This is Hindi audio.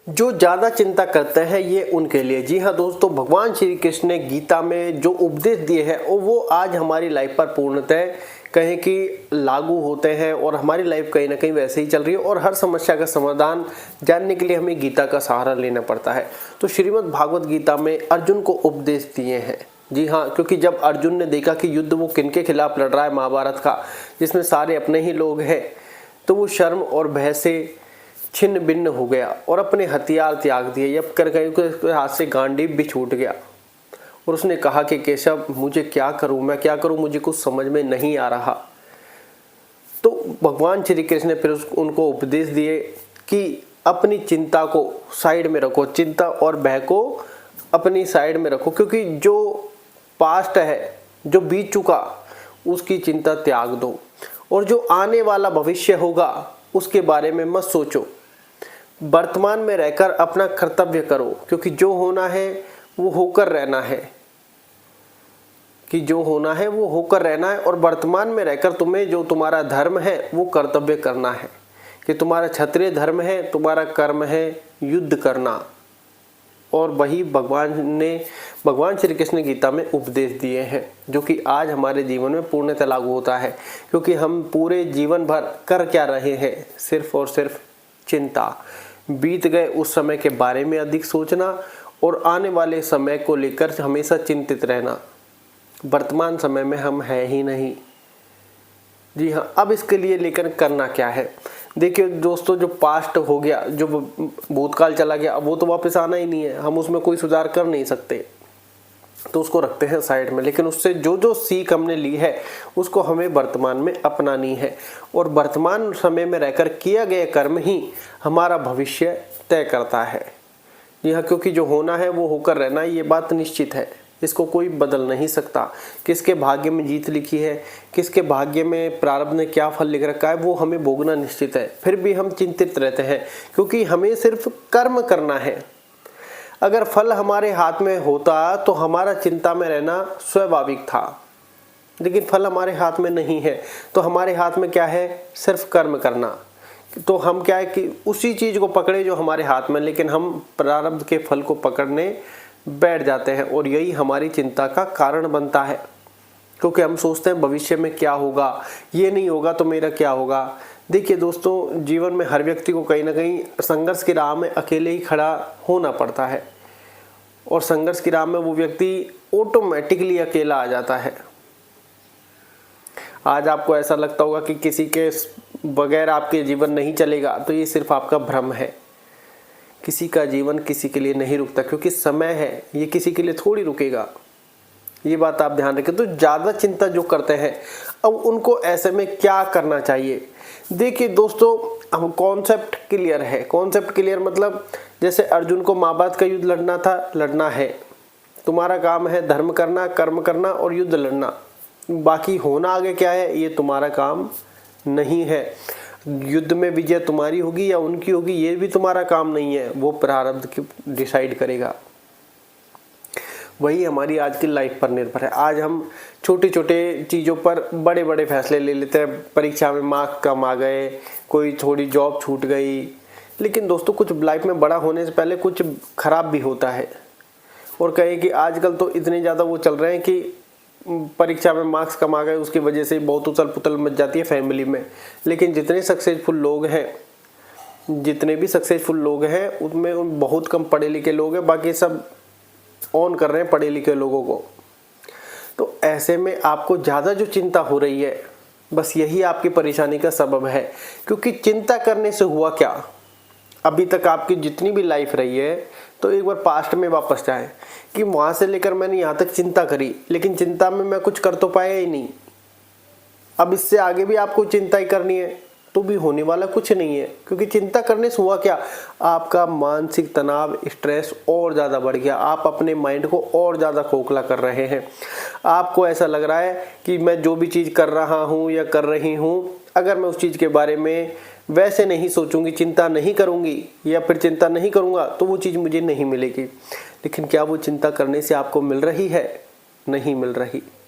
जो ज़्यादा चिंता करते हैं ये उनके लिए। जी हाँ दोस्तों, भगवान श्री कृष्ण ने गीता में जो उपदेश दिए हैं वो आज हमारी लाइफ पर पूर्णतः कहें कि लागू होते हैं और हमारी लाइफ कहीं ना कहीं वैसे ही चल रही है और हर समस्या का समाधान जानने के लिए हमें गीता का सहारा लेना पड़ता है। तो श्रीमद् भागवत गीता में अर्जुन को उपदेश दिए हैं। जी हाँ, क्योंकि जब अर्जुन ने देखा कि युद्ध वो किनके खिलाफ लड़ रहा है, महाभारत का, जिसमें सारे अपने ही लोग हैं, तो वो शर्म और भय से छिन्न भिन्न हो गया और अपने हथियार त्याग दिए। जब कर गए उसके हाथ से गांडीव भी छूट गया और उसने कहा कि केशव मुझे क्या करूं, मैं क्या करूं, मुझे कुछ समझ में नहीं आ रहा। तो भगवान श्री कृष्ण ने फिर उनको उपदेश दिए कि अपनी चिंता को साइड में रखो, चिंता और भय को अपनी साइड में रखो, क्योंकि जो पास्ट है, जो बीत चुका, उसकी चिंता त्याग दो और जो आने वाला भविष्य होगा उसके बारे में मत सोचो। वर्तमान में रहकर अपना कर्तव्य करो, क्योंकि जो होना है वो होकर रहना है, कि जो होना है वो होकर रहना है। और वर्तमान में रहकर तुम्हें जो तुम्हारा धर्म है वो कर्तव्य करना है, कि तुम्हारा क्षत्रिय धर्म है, तुम्हारा कर्म है युद्ध करना। और वही भगवान श्री कृष्ण गीता में उपदेश दिए हैं, जो कि आज हमारे जीवन में पूर्णतः लागू होता है। क्योंकि हम पूरे जीवन भर कर क्या रहे हैं, सिर्फ और सिर्फ चिंता। बीत गए उस समय के बारे में अधिक सोचना और आने वाले समय को लेकर हमेशा चिंतित रहना। वर्तमान समय में हम है ही नहीं। जी हाँ, अब इसके लिए लेकर करना क्या है। देखिए दोस्तों, जो पास्ट हो गया, जो भूतकाल चला गया, वो तो वापस आना ही नहीं है, हम उसमें कोई सुधार कर नहीं सकते, तो उसको रखते हैं साइड में। लेकिन उससे जो जो सीख हमने ली है उसको हमें वर्तमान में अपनानी है और वर्तमान समय में रहकर किया गया कर्म ही हमारा भविष्य तय करता है। जी हाँ, क्योंकि जो होना है वो होकर रहना, ये बात निश्चित है, इसको कोई बदल नहीं सकता। किसके भाग्य में जीत लिखी है, किसके भाग्य में प्रारब्ध ने क्या फल लिख रखा है, वो हमें भोगना निश्चित है। फिर भी हम चिंतित रहते हैं, क्योंकि हमें सिर्फ कर्म करना है। अगर फल हमारे हाथ में होता तो हमारा चिंता में रहना स्वाभाविक था, लेकिन फल हमारे हाथ में नहीं है, तो हमारे हाथ में क्या है, सिर्फ कर्म करना। तो हम क्या है कि उसी चीज को पकड़े जो हमारे हाथ में, लेकिन हम प्रारब्ध के फल को पकड़ने बैठ जाते हैं और यही हमारी चिंता का कारण बनता है। क्योंकि हम सोचते हैं भविष्य में क्या होगा, ये नहीं होगा तो मेरा क्या होगा। देखिए दोस्तों, जीवन में हर व्यक्ति को कहीं ना कहीं संघर्ष की राह में अकेले ही खड़ा होना पड़ता है और संघर्ष की राह में वो व्यक्ति ऑटोमेटिकली अकेला आ जाता है। आज आपको ऐसा लगता होगा कि किसी के बगैर आपके जीवन नहीं चलेगा, तो ये सिर्फ आपका भ्रम है। किसी का जीवन किसी के लिए नहीं रुकता, क्योंकि समय है, ये किसी के लिए थोड़ी रुकेगा, ये बात आप ध्यान रखें। तो ज़्यादा चिंता जो करते हैं, अब उनको ऐसे में क्या करना चाहिए। देखिए दोस्तों, हम कॉन्सेप्ट क्लियर है। कॉन्सेप्ट क्लियर मतलब जैसे अर्जुन को महाभारत का युद्ध लड़ना था, लड़ना है। तुम्हारा काम है धर्म करना, कर्म करना और युद्ध लड़ना। बाकी होना आगे क्या है ये तुम्हारा काम नहीं है। युद्ध में विजय तुम्हारी होगी या उनकी होगी ये भी तुम्हारा काम नहीं है, वो प्रारब्ध डिसाइड करेगा। वही हमारी आज की लाइफ पर निर्भर है। आज हम छोटे छोटे चीज़ों पर बड़े बड़े फैसले ले लेते हैं। परीक्षा में मार्क्स कम आ गए, कोई थोड़ी जॉब छूट गई, लेकिन दोस्तों कुछ लाइफ में बड़ा होने से पहले कुछ खराब भी होता है। और कहें कि आजकल तो इतने ज़्यादा वो चल रहे हैं कि परीक्षा में मार्क्स कम आ गए, उसकी वजह से बहुत उथल पुथल मच जाती है फैमिली में। लेकिन जितने सक्सेसफुल लोग हैं, जितने भी सक्सेसफुल लोग हैं, उनमें बहुत कम पढ़े लिखे लोग हैं, बाकी सब ऑन कर रहे हैं पढ़े लिखे लोगों को। तो ऐसे में आपको ज़्यादा जो चिंता हो रही है, बस यही आपकी परेशानी का सबब है। क्योंकि चिंता करने से हुआ क्या, अभी तक आपकी जितनी भी लाइफ रही है, तो एक बार पास्ट में वापस जाएं कि वहाँ से लेकर मैंने यहाँ तक चिंता करी, लेकिन चिंता में मैं कुछ कर तो पाया ही नहीं। अब इससे आगे भी आपको चिंता ही करनी है तो भी होने वाला कुछ नहीं है। क्योंकि चिंता करने से हुआ क्या, आपका मानसिक तनाव, स्ट्रेस और ज़्यादा बढ़ गया। आप अपने माइंड को और ज़्यादा खोखला कर रहे हैं। आपको ऐसा लग रहा है कि मैं जो भी चीज़ कर रहा हूँ या कर रही हूँ, अगर मैं उस चीज़ के बारे में वैसे नहीं सोचूंगी, चिंता नहीं करूंगी या फिर चिंता नहीं करूंगा, तो वो चीज़ मुझे नहीं मिलेगी। लेकिन क्या वो चिंता करने से आपको मिल रही है? नहीं मिल रही।